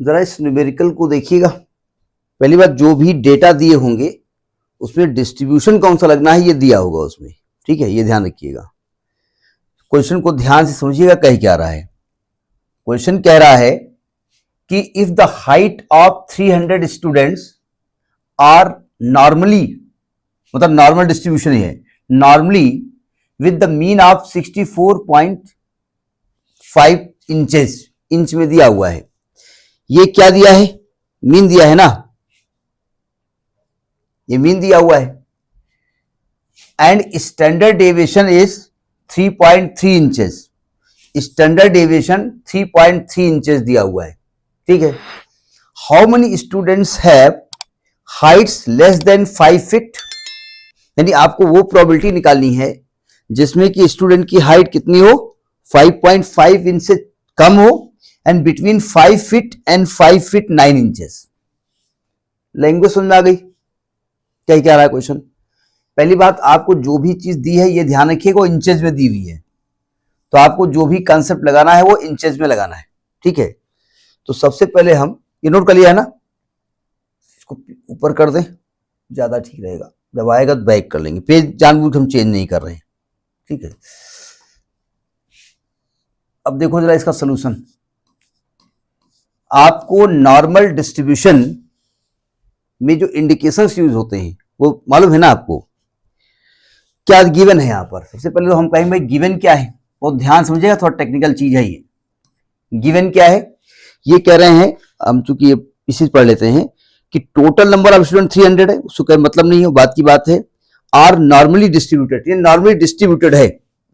जरा इस न्यूमेरिकल को देखिएगा। पहली बात, जो भी डेटा दिए होंगे उसमें डिस्ट्रीब्यूशन कौन सा लगना है ये दिया होगा उसमें, ठीक है, ये ध्यान रखिएगा। क्वेश्चन को ध्यान से समझिएगा, कह क्या रहा है। क्वेश्चन कह रहा है कि if the height of 300 students are normally, मतलब नॉर्मल डिस्ट्रीब्यूशन ही है, normally with the mean of 64.5 inches, inch में दिया हुआ है। ये क्या दिया है? मीन दिया है ना, ये मीन दिया हुआ है। And standard deviation is 3.3 inches, standard deviation 3.3 inches दिया हुआ है, ठीक है। How many students have Heights less than 5 feet, यानी आपको वो प्रोबेबिलिटी निकालनी है जिसमें कि स्टूडेंट की हाइट कितनी हो, 5.5 इंच से कम हो, and between 5 feet and 5 feet 9 inches. Language समझ में आ गई क्या रहा है क्वेश्चन? पहली बात, आपको जो भी चीज दी है ये ध्यान रखिएगा वो इंचेज में दी हुई है, तो आपको जो भी कंसेप्ट लगाना है वो इंचेज में लगाना है, ठीक है। तो सबसे पहले हम ये नोट कर लिया है ना, इसको ऊपर कर दें, ज्यादा ठीक रहेगा। जब आएगा तो बैक कर लेंगे, पेज जानबूझ हम चेंज नहीं कर रहे हैं, ठीक है। अब देखो जरा इसका सोल्यूशन। आपको नॉर्मल डिस्ट्रीब्यूशन में जो इंडिकेशंस यूज होते हैं वो मालूम है ना आपको? क्या गिवन है यहां पर? सबसे पहले तो हम कहेंगे भाई गिवन क्या है, बहुत ध्यान समझिएगा, थोड़ा टेक्निकल चीज है ये। गिवन क्या है? ये कह रहे हैं हम, चूंकि ये पीसीज पढ़ लेते हैं कि टोटल नंबर ऑफ स्टूडेंट 300 है, उसको कोई मतलब नहीं है, बात की बात है। आर नॉर्मली डिस्ट्रीब्यूटेड, ये नॉर्मली डिस्ट्रीब्यूटेड है,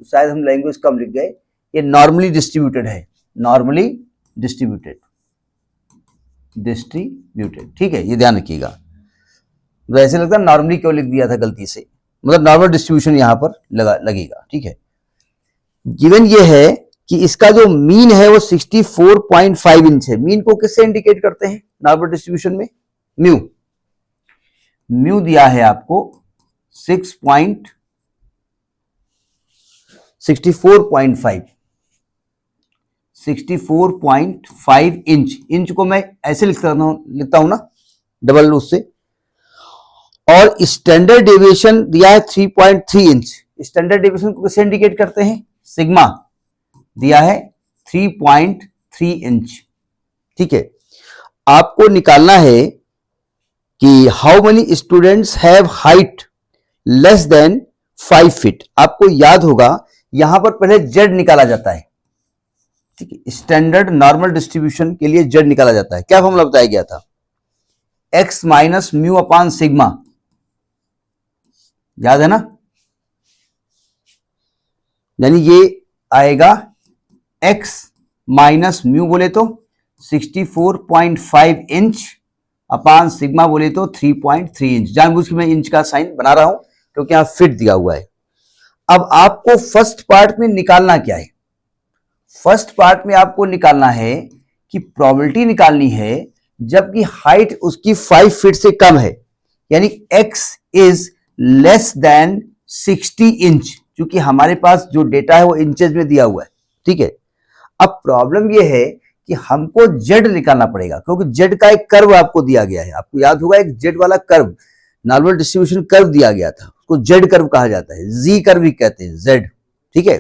शायद हम लैंग्वेज कम लिख गए, ये नॉर्मली डिस्ट्रीब्यूटेड है, नॉर्मली डिस्ट्रीब्यूटेड, ठीक है, ये ध्यान रखिएगा। वैसे लगता है नॉर्मली क्यों लिख दिया था गलती से, मतलब नॉर्मल डिस्ट्रीब्यूशन यहां पर लगेगा, ठीक है। गिवन ये है कि इसका जो मीन है वो 64.5 इंच है। मीन को किससे इंडिकेट करते हैं नॉर्मल डिस्ट्रीब्यूशन में? म्यू। म्यू दिया है आपको 64.5 इंच। इंच को मैं ऐसे लिखता हूं ना, डबल उससे। और स्टैंडर्ड डेविएशन दिया है 3.3 इंच। स्टैंडर्ड डेविएशन को किससे इंडिकेट करते हैं? सिग्मा दिया है 3.3 इंच, ठीक है। आपको निकालना है कि how many students have height less than 5 feet. आपको याद होगा यहां पर पहले जेड निकाला जाता है, ठीक है। स्टैंडर्ड नॉर्मल डिस्ट्रीब्यूशन के लिए जेड निकाला जाता है। क्या फॉर्मूला बताया गया था? X minus mu upon sigma, याद है ना? यानी ये आएगा x माइनस म्यू बोले तो 64.5 इंच अपान सिग्मा बोले तो 3.3 इंच। जानबूझ के मैं इंच का साइन बना रहा हूं क्योंकि यहां फिट दिया हुआ है। अब आपको फर्स्ट पार्ट में निकालना क्या है? फर्स्ट पार्ट में आपको निकालना है कि प्रोबेबिलिटी निकालनी है जबकि हाइट उसकी 5 फीट से कम है, यानी x is less than 60 inch, क्योंकि हमारे पास जो डेटा है वो इंचेस में दिया हुआ है, ठीक है। अब प्रॉब्लम यह है कि हमको जेड निकालना पड़ेगा, क्योंकि जेड का एक कर्व आपको दिया गया है। आपको याद होगा एक जेड वाला कर्व, नॉर्मल डिस्ट्रीब्यूशन कर्व दिया गया था, उसको जेड कर्व कहा जाता है, जी कर्व भी कहते हैं, जेड, ठीक है।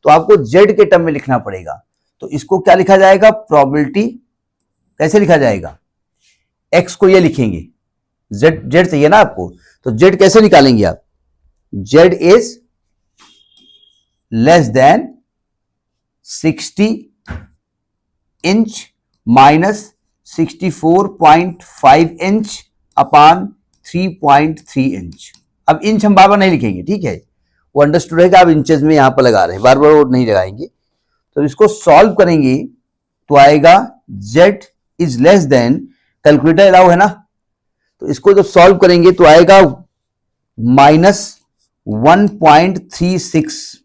तो आपको जेड के टर्म में लिखना पड़ेगा। तो इसको क्या लिखा जाएगा? प्रोबेबिलिटी कैसे लिखा जाएगा? एक्स को ये लिखेंगे, जेड, जेड चाहिए ना आपको, तो जेड कैसे निकालेंगे आप? Z is less than 60 inch minus 64.5 inch upon 3.3 inch. अब इंच हम बार बार नहीं लिखेंगे, ठीक है, वो अंडरस्टूड है कि आप इंचेस में यहां पर लगा रहे हैं, बार बार वो नहीं लगाएंगे। तो इसको सॉल्व करेंगे तो आएगा z is less than, calculator allow है ना, तो इसको जब सॉल्व करेंगे तो आएगा -1.36।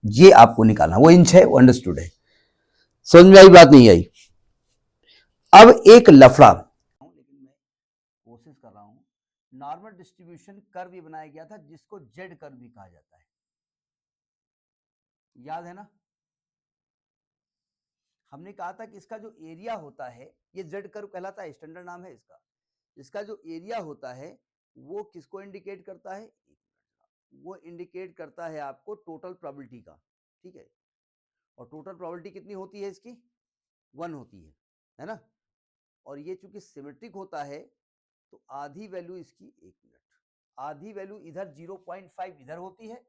ये आपको निकालना, वो इंच है, वो अंडरस्टूड है। समझ में आई बात? नहीं आई? अब एक लफड़ा, लेकिन मैं कोशिश कर रहा हूं। नॉर्मल डिस्ट्रीब्यूशन कर्व भी बनाया गया था जिसको जेड कर्व भी कहा जाता है, याद है ना? हमने कहा था कि इसका जो एरिया होता है, ये जेड कर्व कहलाता है, स्टैंडर्ड नाम है इसका। इसका जो एरिया होता है वो किसको इंडिकेट करता है? वो इंडिकेट करता है आपको टोटल प्रोबेबिलिटी का, ठीक है। और टोटल प्रोबेबिलिटी कितनी होती है इसकी? 1 होती है ना। और ये चूंकि सिमेट्रिक होता है तो आधी वैल्यू इसकी, एक मिनट, आधी वैल्यू इधर 0.5 इधर होती है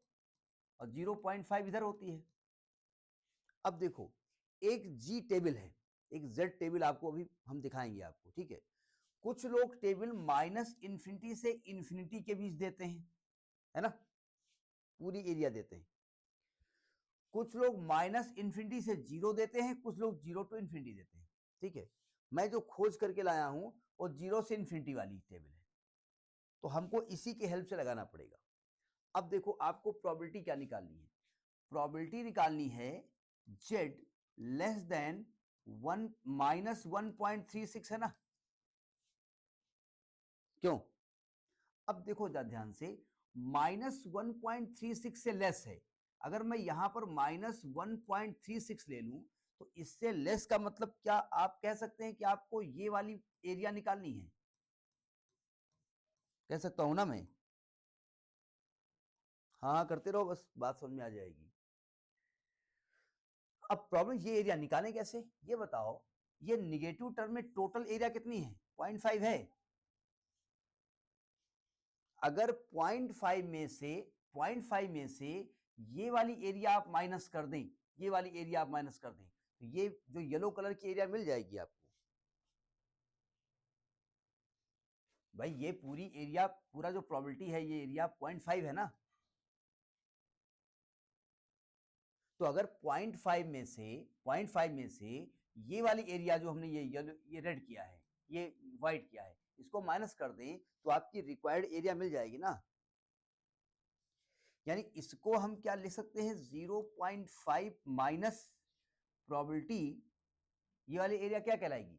और 0.5 इधर होती है। अब देखो, एक जी टेबल है, एक जेड टेबल आपको अभी हम दिखाएंगे आपको, ठीक है। कुछ लोग टेबल -इन्फिनिटी से इन्फिनिटी के बीच देते हैं, है ना, पूरी एरिया देते हैं। कुछ लोग -इन्फिनिटी से 0 देते हैं, कुछ लोग 0 to इन्फिनिटी देते हैं, ठीक है। मैं जो खोज करके लाया हूं वो 0 से इन्फिनिटी वाली टेबल है, तो हमको इसी के हेल्प से लगाना पड़ेगा। अब देखो, आपको प्रोबेबिलिटी क्या निकालनी है? प्रोबेबिलिटी निकालनी है z लेस देन 1-1.36, है ना। क्यों? अब देखो ध्यान से, -1.36 से लेस है। अगर मैं यहां पर -1.36 ले लूं तो इससे लेस का मतलब क्या आप कह सकते हैं कि आपको ये वाली एरिया निकालनी है? कह सकता हूं ना मैं? हाँ, करते रहो, बस बात समझ में आ जाएगी। अब प्रॉब्लम, ये एरिया निकालें कैसे, ये बताओ। ये निगेटिव टर्म में टोटल एरिया कितनी है? 0.5 है। अगर 0.5 में से ये वाली एरिया आप माइनस कर दें, ये वाली एरिया आप माइनस कर दें, तो ये जो येलो कलर की एरिया मिल जाएगी आपको। भाई ये पूरी एरिया, पूरा जो प्रोबेबिलिटी है, ये एरिया 0.5 है ना। तो अगर 0.5 में से ये वाली एरिया जो हमने ये रेड किया है, ये व्हाइट किया है, इसको माइनस कर दें तो आपकी रिक्वायर्ड एरिया मिल जाएगी ना। यानी इसको हम क्या लिख सकते हैं? 0.5 माइनस प्रोबेबिलिटी, ये वाली एरिया क्या कहलाएगी?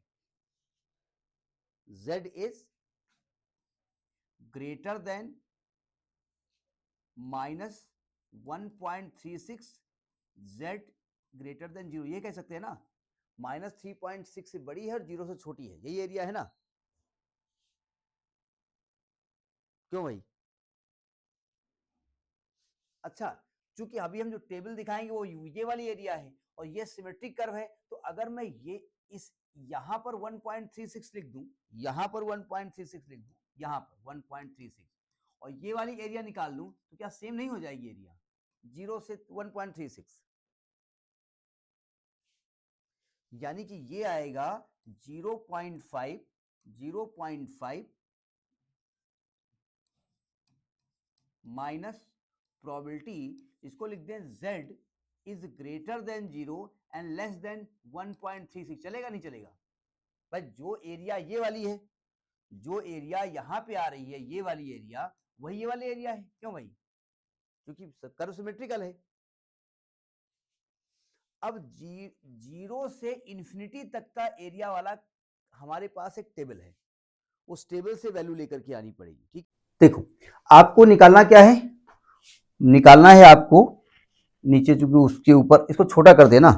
z is greater than -1.36, z greater than 0, ये कह सकते हैं ना। -3.6 से बड़ी है और 0 से छोटी है, यही एरिया है ना। क्यों भाई? अच्छा, चूंकि अभी हम जो टेबल दिखाएंगे वो ये वाली एरिया है और ये सिमेट्रिक कर्व है, तो अगर मैं ये इस यहां पर 1.36 लिख दूं, यहां पर 1.36 लिख दूं, यहां पर 1.36, और ये वाली एरिया निकाल लूं, तो क्या सेम नहीं हो जाएगी एरिया 0 से 1.36? यानी कि ये आएगा 0.5 माइनस प्रोबेबिलिटी, इसको लिख दें z is greater than 0 and less than 1.36। चलेगा नहीं चलेगा? भाई जो एरिया ये वाली है, जो एरिया यहां पे आ रही है, ये वाली एरिया, वही ये वाली एरिया है। क्यों भाई? क्योंकि कर्व सिमेट्रिकल है। अब 0 से इन्फिनिटी तक का एरिया वाला हमारे पास एक टेबल है, उस टेबल से वैल्यू लेकर के आनी पड़ेगी, ठीक। देखो, आपको निकालना क्या है? निकालना है आपको नीचे, चूंकि उसके ऊपर इसको छोटा कर देना,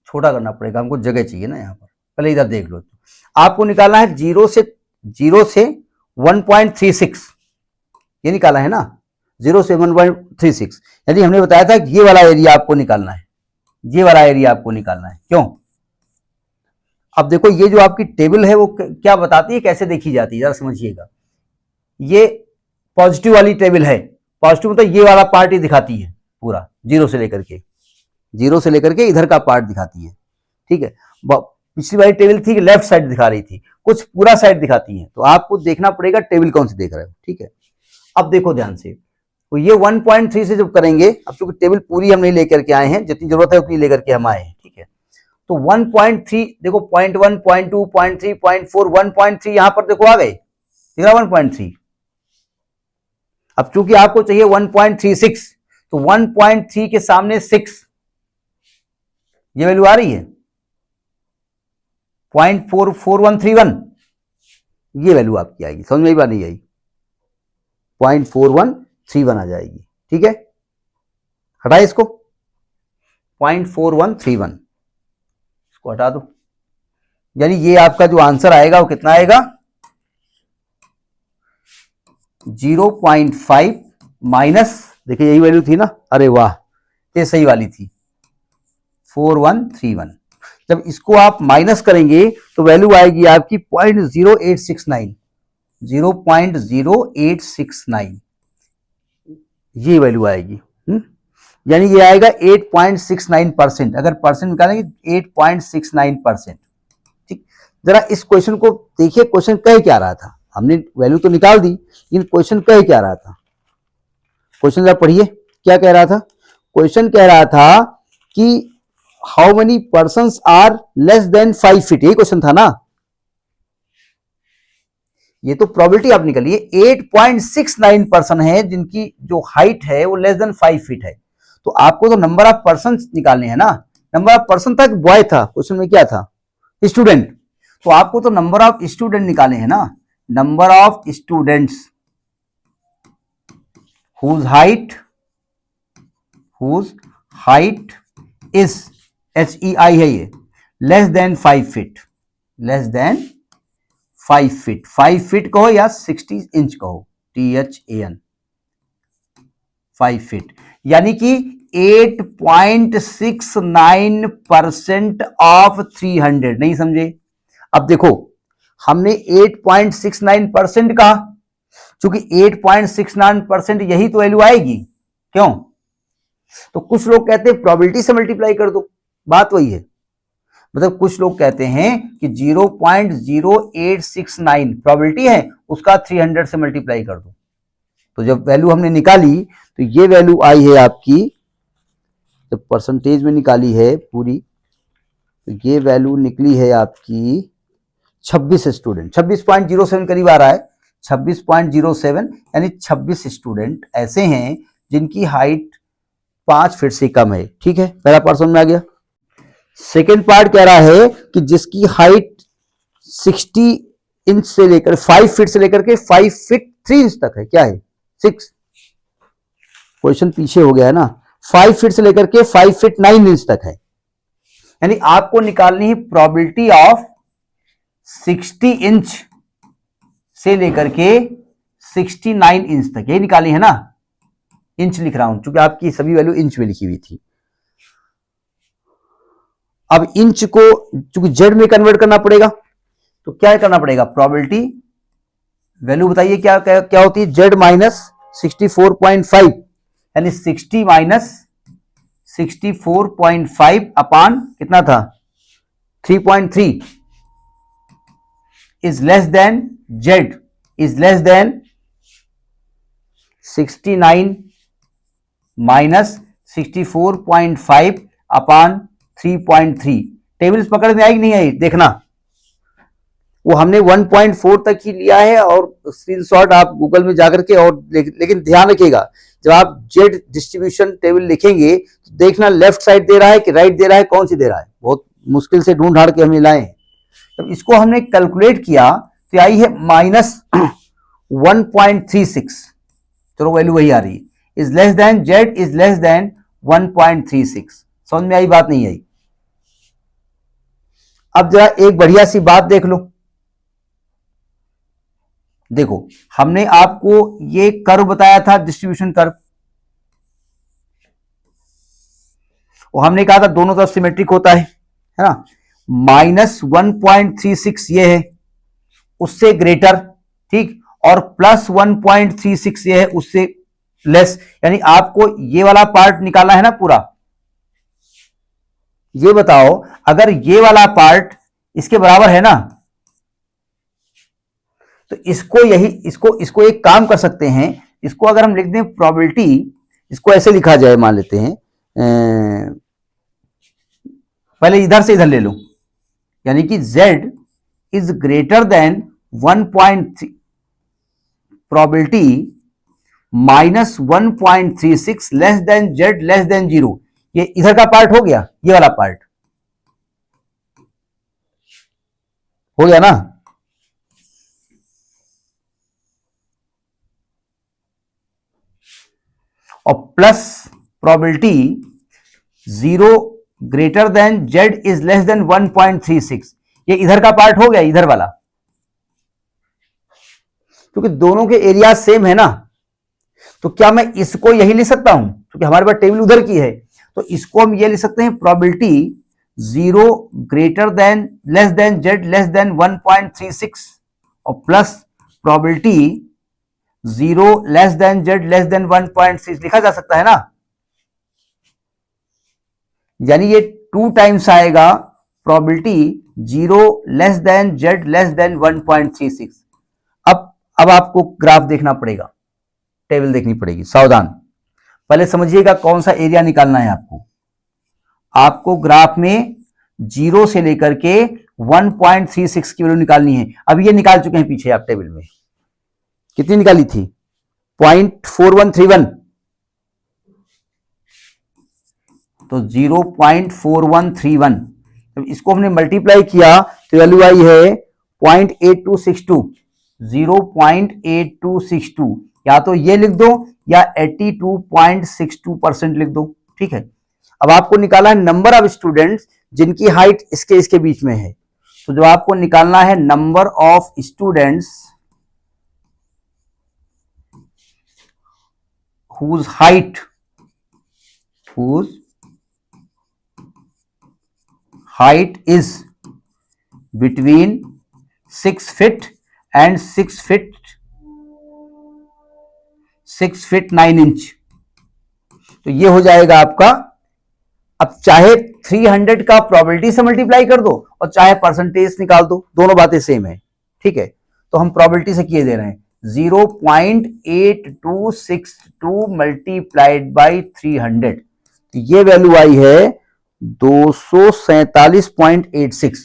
छोटा करना पड़ेगा हमको, जगह चाहिए ना यहाँ पर। पहले इधर देख लो, आपको निकालना है 0 से 1.36, ये निकाला है ना, 0 से 1.36। यानी हमने बताया था कि ये वाला एरिया आपको निकालना है, ये वाला एरिया आपको निकालना है। क्यों? अब देखो, ये जो आपकी टेबल है वो क्या बताती है, कैसे देखी जाती है, जरा समझिएगा। ये पॉजिटिव वाली टेबल है, पॉजिटिव मतलब ये वाला पार्ट ही दिखाती है पूरा, 0 से लेकर के इधर का पार्ट दिखाती है, ठीक है। पिछली वाली टेबल थी, लेफ्ट साइड दिखा रही थी, कुछ पूरा साइड दिखाती है, तो आपको देखना पड़ेगा टेबल कौन सी देख रहे हो, ठीक है। अब देखो ध्यान से, तो ये 1.3 से जब करेंगे, अब चूंकि टेबल पूरी हम नहीं लेकर के आए हैं, जितनी जरूरत है उतनी लेकर के हम आए हैं, ठीक है। तो 1.3 देखो, 0.1, 0.2, 0.3, 0.4, 1.3 यहां पर देखो आ गए, ठीक है, 1.3। अब चूंकि आपको चाहिए 1.36, तो 1.3 के सामने 6, ये वैल्यू आ रही है 0.44131, ये वैल्यू आपकी आएगी। समझ में बात नहीं आई? 0.4131 आ जाएगी, ठीक है। हटाए इसको, 0.4131, इसको हटा दो, यानी ये आपका जो आंसर आएगा वो कितना आएगा, 0.5 माइनस, देखिए यही वैल्यू थी ना, अरे वाह ये सही वाली थी, 4131। जब इसको आप माइनस करेंगे तो वैल्यू आएगी आपकी 0.0869, 0.0869 ये वैल्यू आएगी। यानी ये आएगा 8.69%, अगर परसेंट निकालेंगे 8.69%। ठीक, जरा इस क्वेश्चन को देखिए, क्वेश्चन कह क्या रहा था, हमने वैल्यू तो निकाल दी लेकिन क्वेश्चन कह क्या रहा था, क्वेश्चन जरा पढ़िए क्या कह रहा था। क्वेश्चन कह रहा था कि how many persons are less than 5 feet, यही क्वेश्चन था ना, ये तो प्रोबेबिलिटी आप निकालिए, 8.69% है जिनकी जो हाइट है वो लेस देन 5 फीट है, तो आपको तो नंबर ऑफ पर्सन निकालने हैं ना, नंबर ऑफ पर्सन था, बॉय था, क्वेश्चन में क्या था, स्टूडेंट, तो आपको तो नंबर ऑफ स्टूडेंट निकाले हैं ना, number of students whose height is HEI है ये, less than 5 feet, less than 5 feet, 5 feet कहो या 60 इंच कहो, THAN 5 फीट, यानी कि 8.69% ऑफ 300, नहीं समझे। अब देखो हमने 8.69% कहा, क्योंकि 8.69% यही तो वैल्यू आएगी, क्यों, तो कुछ लोग कहते हैं प्रोबेबिलिटी से मल्टीप्लाई कर दो, बात वही है, मतलब कुछ लोग कहते हैं कि 0.0869 प्रोबेबिलिटी है, उसका 300 से मल्टीप्लाई कर दो, तो जब वैल्यू हमने निकाली तो ये वैल्यू आई है आपकी, जब परसेंटेज में निकाली है पूरी, तो ये वैल्यू निकली है आपकी 26 स्टूडेंट, 26.07 करीब आ रहा है, 26.07, यानी 26 स्टूडेंट ऐसे हैं जिनकी हाइट 5 फीट से कम है। ठीक है, पहला पार्ट समझ में आ गया। सेकेंड पार्ट कह रहा है कि जिसकी हाइट 60 इंच से लेकर 5 फीट से लेकर के 5 फीट 3 इंच तक है, क्या है 6, क्वेश्चन पीछे हो गया है ना, 5 फीट से लेकर के 5 फीट 9 इंच तक है, यानी आपको निकालनी है प्रोबेबिलिटी ऑफ 60 इंच से लेकर के 69 इंच तक, यही निकालनी है ना, इंच लिख रहा हूं क्योंकि आपकी सभी वैल्यू इंच में लिखी हुई थी। अब इंच को चूंकि जेड में कन्वर्ट करना पड़ेगा, तो क्या करना पड़ेगा, प्रोबेबिलिटी वैल्यू बताइए क्या क्या होती है, जेड माइनस 64.5, यानी 60 माइनस 64.5 अपान कितना था 3.3 is less than, Z is less than 69 minus 64.5 upon 3.3। Tables पकड़ में आई कि नहीं आई, देखना, वो हमने 1.4 तक ही लिया है और स्क्रीनशॉट आप गूगल में जाकर के, और लेकिन ध्यान रखिएगा जब आप जेड डिस्ट्रीब्यूशन टेबल लिखेंगे तो देखना लेफ्ट साइड दे रहा है कि राइट दे रहा है, कौन सी दे रहा है, बहुत मुश्किल से ढूंढ ढाड़ के हमें लाए हैं। तो इसको हमने कैलकुलेट किया तो आई है माइनस 1.36, चलो वैल्यू वही आ रही है, is less than, Z is less than 1.36। समझ में आई बात नहीं आई। अब जरा एक बढ़िया सी बात देख लो, देखो हमने आपको ये कर्व बताया था, डिस्ट्रीब्यूशन कर्व, और हमने कहा था दोनों तरफ सिमेट्रिक होता है ना, माइनस 1.36 ये है उससे ग्रेटर, ठीक, और प्लस 1.36 ये है उससे लेस, यानी आपको ये वाला पार्ट निकालना है ना पूरा। ये बताओ अगर ये वाला पार्ट इसके बराबर है ना, तो इसको यही इसको एक काम कर सकते हैं, इसको अगर हम लिख दें प्रोबेबिलिटी, इसको ऐसे लिखा जाए, मान लेते हैं पहले इधर से इधर ले लो, यानी कि z is greater than 1.3 probability minus 1.36 less than z less than 0, ये इधर का पार्ट हो गया, ये वाला पार्ट हो गया ना, और plus probability 0 greater than Z is less than 1.36, ये इधर का पार्ट हो गया, इधर वाला, क्योंकि दोनों के एरिया सेम है ना, तो क्या मैं इसको यही लिख सकता हूं, क्योंकि हमारे पास टेबल उधर की है, तो इसको हम ये लिख सकते हैं probability 0 greater than less than Z less than 1.36 और plus probability 0 less than Z less than 1.6 लिखा जा सकता है ना। यानी ये 2 टाइम्स आएगा probability 0 less than Z less than 1.36। अब आपको ग्राफ देखना पड़ेगा, टेबल देखनी पड़ेगी, सावधान। पहले समझिएगा कौन सा एरिया निकालना है आपको ग्राफ में 0 से लेकर के 1.36 की वैल्यू निकालनी है। अब ये निकाल चुके हैं पीछे आप टेबल में, कितनी निकाली थी, 0.4131, तो 0.4131, जब इसको हमने मल्टीप्लाई किया तो वैल्यू आई है 0.8262, 0.8262, या तो ये लिख दो या 82.62% लिख दो, ठीक है। अब आपको निकालना है नंबर ऑफ स्टूडेंट्स जिनकी हाइट इसके बीच में है, तो जो आपको निकालना है number of students whose height is between 6 feet and 6 feet 9 inch, तो ये हो जाएगा आपका। अब चाहे 300 का प्रोबेबिलिटी से मल्टीप्लाई कर दो और चाहे परसेंटेज निकाल दो, दोनों बातें सेम है, ठीक है। तो हम प्रोबेबिलिटी से किए दे रहे हैं 0.8262 मल्टीप्लाइड बाई 300, तो ये वैल्यू आई है 247.86,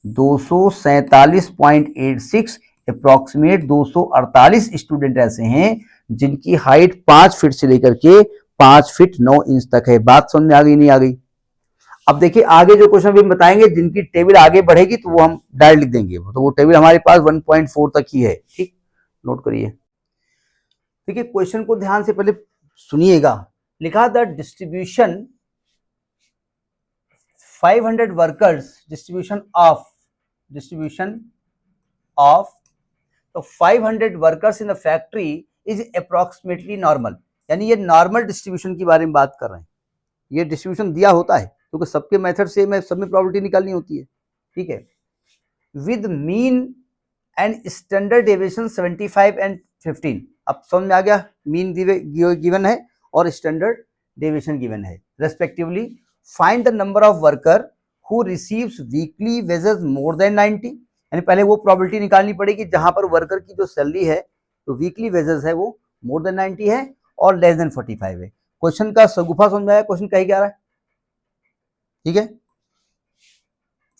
247.86, अप्रोक्सीमेट 248 स्टूडेंट ऐसे हैं जिनकी हाइट 5 फीट से लेकर के 5 फीट 9 इंच तक है। बात समझ में आ गई नहीं आ गई? अब देखिए आगे जो क्वेश्चन भी बताएंगे, जिनकी टेबल आगे बढ़ेगी तो वो हम डायरेक्ट लिख देंगे, तो वो टेबल हमारे पास 1.4 तक ही है, ठीक, नोट करिए। देखिए क्वेश्चन को ध्यान से पहले सुनिएगा। लिखा the distribution 500 workers, distribution of तो 500 workers in the factory is approximately normal, यानी ये नॉर्मल डिस्ट्रीब्यूशन की बारे में बात कर रहे हैं। ये डिस्ट्रीब्यूशन दिया होता है क्योंकि सबके मेथड से मैं सब में प्रोबेबिलिटी निकालनी होती है, ठीक है। With mean and standard deviation 75 and 15, अब समझ में आ गया, मीन गिवन है और स्टैंडर्ड डेविएशन गिवन है respectively. Find the number of worker who receives weekly wages more than 90, यानी पहले वो प्रोबेबिलिटी निकालनी पड़ेगी जहां पर वर्कर की जो सैलरी है तो वीकली वेजेस है वो मोर देन 90 है और लेस देन 45 है। क्वेश्चन का सगुफा समझ में आया, क्वेश्चन कही क्या रहा है, ठीक है।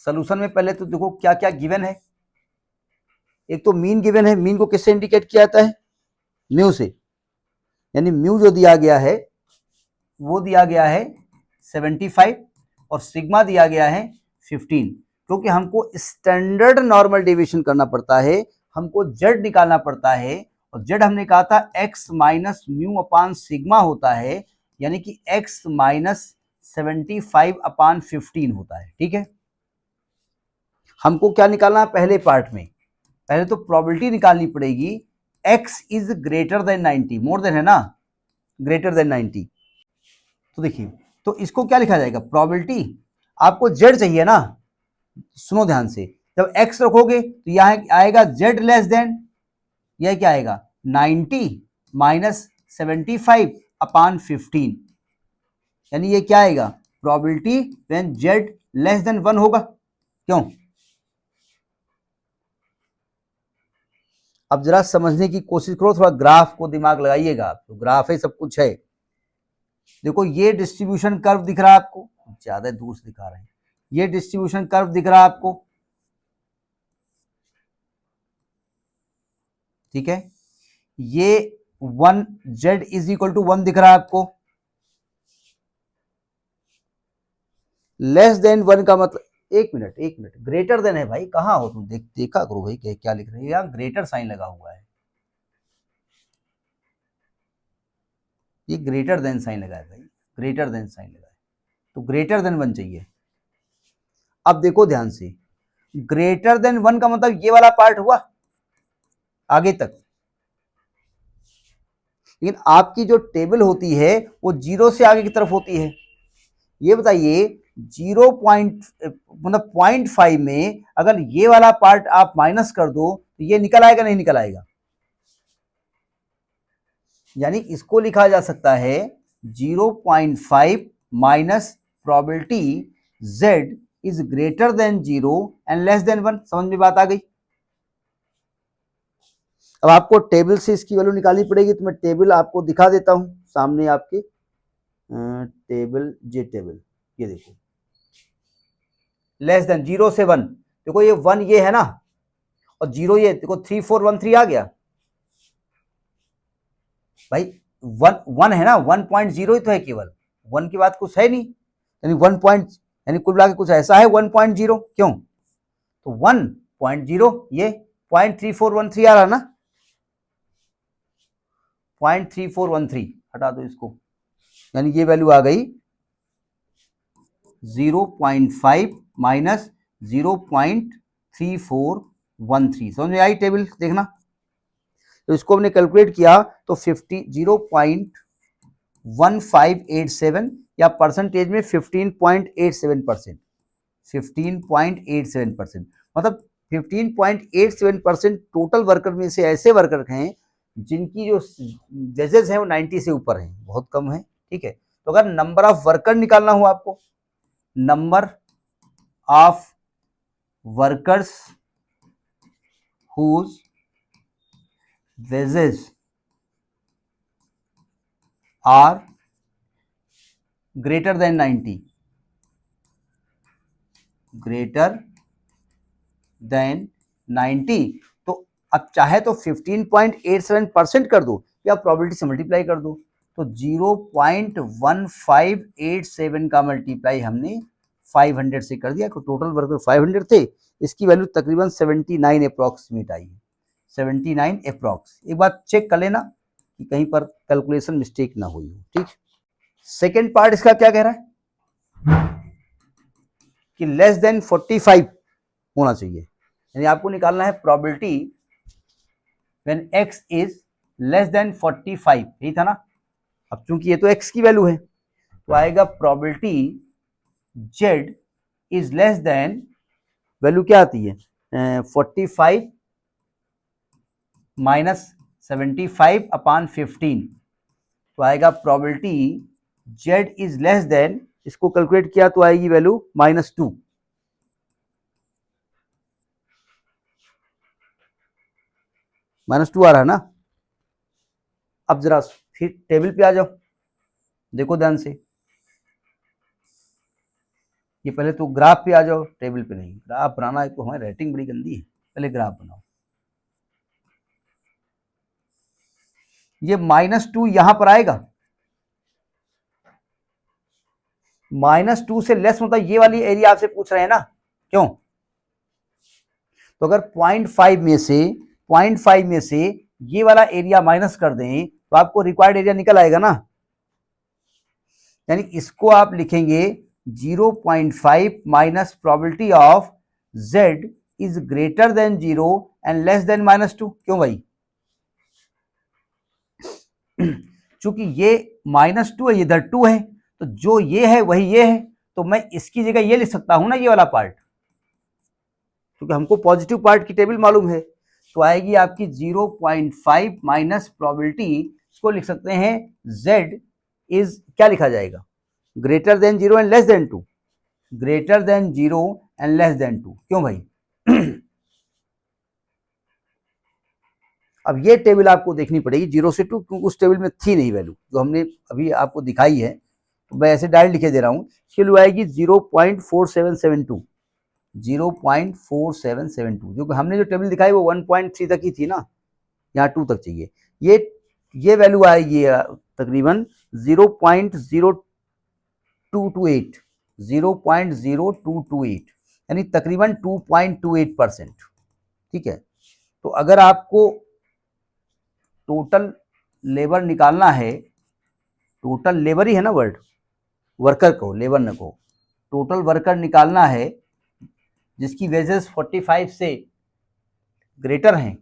सॉल्यूशन में पहले तो देखो क्या क्या गिवन है। एक तो मीन गिवन है, मीन को किससे इंडिकेट किया जाता है, म्यू से, यानी म्यू जो दिया गया है वो दिया गया है 75 और सिग्मा दिया गया है 15, क्योंकि हमको स्टैंडर्ड नॉर्मल डेविएशन करना पड़ता है, हमको जेड निकालना पड़ता है, और जेड हमने कहा था x माइनस म्यू अपान सिग्मा होता है, यानी कि x माइनस 75 अपान 15 होता है, ठीक है। हमको क्या निकालना है पहले पार्ट में, पहले तो प्रोबेबिलिटी निकालनी पड़ेगी x is greater than 90, more than है ना, ग्रेटर देन 90। तो देखिए तो इसको क्या लिखा जाएगा, प्रोबेबिलिटी, आपको z चाहिए ना, सुनो ध्यान से, जब x रखोगे तो यहां आएगा z लेस देन, यह क्या आएगा 90 माइनस 75 अपान 15, यानी ये क्या आएगा probability when z less than 1 होगा। क्यों, अब जरा समझने की कोशिश करो, थोड़ा ग्राफ को दिमाग लगाइएगा, तो ग्राफ है सब कुछ है। देखो ये डिस्ट्रीब्यूशन कर्व दिख रहा है आपको, ज्यादा दूर से दिखा रहे हैं, ये डिस्ट्रीब्यूशन कर्व दिख रहा है आपको, ठीक है। ये 1 z इज इक्वल टू 1 दिख रहा है आपको, लेस देन 1 का मतलब, एक मिनट, ग्रेटर देन है भाई, कहां हो तुम, देखा करो भाई क्या लिख रहे हैं, यहां ग्रेटर साइन लगा हुआ है, ये ग्रेटर देन साइन लगा है भाई, ग्रेटर देन साइन लगा है, तो ग्रेटर देन 1 चाहिए। अब देखो ध्यान से, ग्रेटर देन 1 का मतलब ये वाला पार्ट हुआ आगे तक, लेकिन आपकी जो टेबल होती है वो 0 से आगे की तरफ होती है। ये बताइए 0 मतलब 0.5 में अगर ये वाला पार्ट आप माइनस कर दो तो ये निकल आएगा नहीं निकल आएगा? यानी इसको लिखा जा सकता है 0.5 minus probability z is greater than 0 and less than 1। समझ में बात आ गई? अब आपको टेबल से इसकी वैल्यू निकालनी पड़ेगी, तो मैं टेबल आपको दिखा देता हूं सामने आपके, टेबल जे टेबल, ये देखो लेस देन 0 से 1, देखो ये 1 ये है ना, और 0 ये, देखो 3413 आ गया भाई। 1 है ना, 1.0 ही तो है, केवल 1 की बात कुछ है नहीं, यानी 1 पॉइंट, यानी कुल मिला के कुछ ऐसा है 1.0, क्यों? तो 1.0 ये 0.3413 आ रहा ना, 0.3413 हटा दो इसको, यानी ये वैल्यू आ गई 0.5 माइनस 0.3413। समझ में आई टेबल? देखना, तो इसको हमने कैलकुलेट किया तो 0.1587 या परसेंटेज में 15.87%, 15.87%, मतलब 15.87% टोटल वर्कर में से ऐसे वर्कर हैं जिनकी जो वेजेस हैं वो 90 से ऊपर हैं, बहुत कम है। ठीक है, तो अगर नंबर ऑफ वर्कर निकालना हो आपको, number of workers whose wages are greater than 90, greater than 90, तो अब चाहे तो 15.87% कर दो या प्रोबेबिलिटी से मल्टीप्लाई कर दो, तो 0.1587 का मल्टीप्लाई हमने 500 से कर दिया, तो टोटल वर्कर 500 थे, इसकी वैल्यू तकरीबन 79 अप्रॉक्सीमेट आई है, 79 अप्रॉक्स। एक बार चेक कर लेना कि कहीं पर कैलकुलेशन मिस्टेक ना हुई हो। ठीक, सेकेंड पार्ट इसका क्या कह रहा है कि लेस देन 45 होना चाहिए, यानी आपको निकालना है probability when x is less than 45, यही था ना। अब चूंकि ये तो x की वैल्यू है तो आएगा probability z is less than, value क्या आती है 45 माइनस 75 अपॉन 15, तो आएगा probability z is less than, इसको कैलकुलेट किया तो आएगी वैल्यू -2, -2 आ रहा है ना। अब जरा फिर टेबल पे आ जाओ, देखो ध्यान से, ये पहले तो ग्राफ पे आ जाओ, टेबल पे नहीं, ग्राफ बनाना है तो हमारी राइटिंग बड़ी गंदी है, पहले ग्राफ बनाओ। ये -2 यहां पर आएगा, -2 से लेस मतलब ये वाली एरिया आपसे पूछ रहे हैं ना, क्यों? तो अगर 0.5 में से ये वाला एरिया माइनस कर दें तो आपको रिक्वायर्ड एरिया निकल आएगा ना, यानी इसको आप लिखेंगे 0.5 minus probability of z is greater than 0 and less than -2। क्यों भाई? चूंकि ये -2 है, ये इधर 2 है, तो जो ये है वही ये है, तो मैं इसकी जगह ये लिख सकता हूं ना, ये वाला पार्ट, क्योंकि हमको पॉजिटिव पार्ट की टेबल मालूम है, तो आएगी आपकी 0.5 माइनस प्रोबेबिलिटी, इसको लिख सकते हैं z इज, क्या लिखा जाएगा, greater than 0 and less than 2, greater than 0 and less than 2। क्यों भाई? अब ये टेबल आपको देखनी पड़ेगी 0 से 2, क्योंकि उस टेबल में थी नहीं वैल्यू जो हमने अभी आपको दिखाई है, तो मैं ऐसे डायरेक्ट लिखे दे रहा हूं, इसकी वैल्यू आएगी 0.4772, 0.4772, जो हमने जो टेबल दिखाई वो 1.3 तक ही थी ना, यहाँ 2 तक चाहिए, ये वैल्यू आएगी तकरीबन 0.0228, 0.0228, यानी तकरीबन 2.28%। ठीक है, तो अगर आपको टोटल लेबर निकालना है, टोटल लेबर ही है ना वर्ड, वर्कर को, लेबर न को, टोटल वर्कर निकालना है जिसकी वेजेस 45 से ग्रेटर हैं,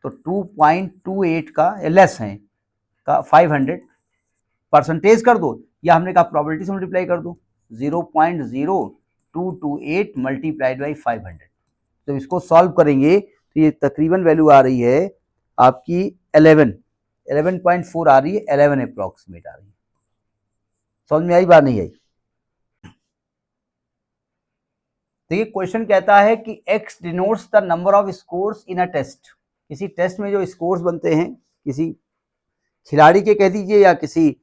तो 2.28 का लेस है का 500 परसेंटेज कर दो, या हमने कहा प्रोबेबिलिटी से मल्टीप्लाई कर दो, 0.0228 मल्टीप्लाइड बाई 500। तो इसको सॉल्व करेंगे तो ये तकरीबन वैल्यू आ रही है आपकी 11.4 आ रही है, 11 अप्रॉक्सीमेट आ रही है। समझ में आई बात नहीं आई? देखिए क्वेश्चन कहता है कि x denotes the number of scores in a test. किसी टेस्ट में जो स्कोर्स बनते हैं, किसी खिलाड़ी के कह दीजिए या किसी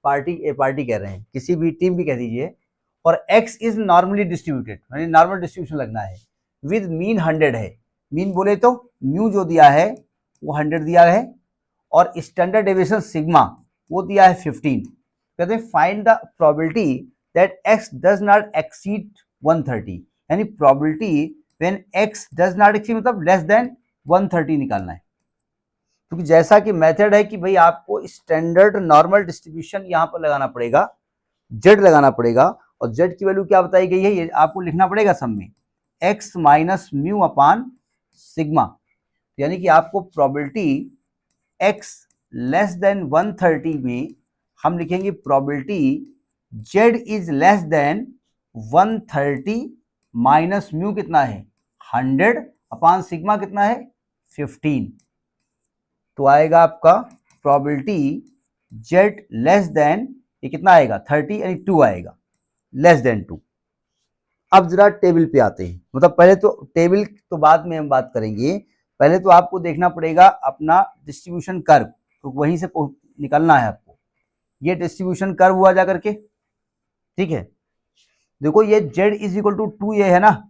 पार्टी कह रहे हैं, किसी भी टीम की कह दीजिए, और x इज नॉर्मली डिस्ट्रीब्यूटेड, यानी नॉर्मल डिस्ट्रीब्यूशन लगना है, विद मीन 100 है। मीन बोले तो म्यू जो दिया है वो 100 दिया है, और स्टैंडर्ड डेविएशन सिग्मा वो दिया है 15। कहते हैं find the probability that x does not exceed 130, यानी probability when x does not exceed मतलब लेस देन 130 निकालना है। क्योंकि जैसा कि मेथड है कि भाई आपको स्टैंडर्ड नॉर्मल डिस्ट्रीब्यूशन यहां पर लगाना पड़ेगा, z लगाना पड़ेगा, और z की वैल्यू क्या बताई गई है ये आपको लिखना पड़ेगा सब में, x माइनस म्यू अपान सिग्मा, यानी कि आपको प्रोबेबिलिटी x लेस देन 130 में हम लिखेंगे probability z is less than 130 minus mu कितना है 100 अपान सिग्मा कितना है 15, तो आएगा आपका प्रोबेबिलिटी z लेस देन, ये कितना आएगा 30 यानी 2 आएगा, लेस देन 2। अब जरा टेबल पे आते हैं, मतलब पहले तो टेबल तो बाद में हम बात करेंगे, पहले तो आपको देखना पड़ेगा अपना डिस्ट्रीब्यूशन कर्व, तो वहीं से निकलना है आपको। ये डिस्ट्रीब्यूशन कर्व हुआ जा करके, ठीक है। देखो ये z इज इक्वल टू 2 ये है ना,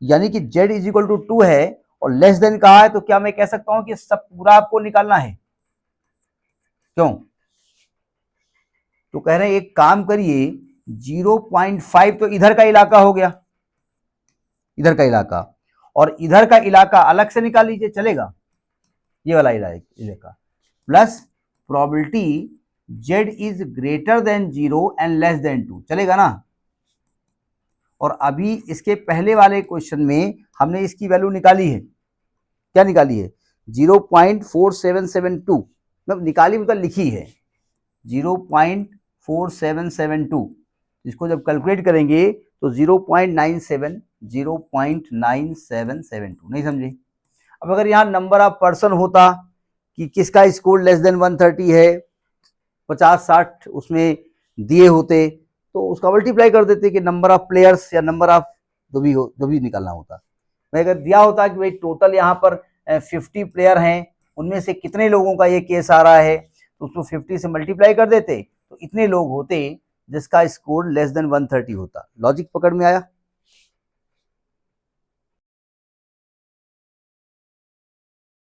यानी कि z इज इक्वल टू 2 है और लेस देन कहा है, तो क्या मैं कह सकता हूं कि सब पूरा आपको निकालना है? क्यों? तो कह रहे हैं एक काम करिए, 0.5 तो इधर का इलाका हो गया, इधर का इलाका, और इधर का इलाका अलग से निकाल लीजिए, चलेगा? ये वाला इलाका plus probability z is greater than 0 and less than 2, चलेगा ना? और अभी इसके पहले वाले क्वेश्चन में हमने इसकी वैल्यू निकाली है, क्या निकाली है? 0.4772, मतलब निकाली मतलब लिखी है 0.4772। इसको जब कैलकुलेट करेंगे तो 0.97 0.9772, नहीं समझे? अब अगर यहाँ नंबर ऑफ पर्सन होता कि किसका स्कोर लेस देन 130 है, 50-60 उसमें दिए होते, तो उसका मल्टीप्लाई कर देते कि नंबर ऑफ प्लेयर्स या नंबर ऑफ जो भी निकालना होता। मैं अगर दिया होता कि भाई टोटल यहाँ पर 50 प्लेयर हैं, उनमें से कितने लोगों का ये केस आ रहा है, तो उसको 50 से मल्टीप्लाई कर देते, तो इतने लोग होते जिसका स्कोर लेस देन 130 होता। लॉजिक पकड़ में आया?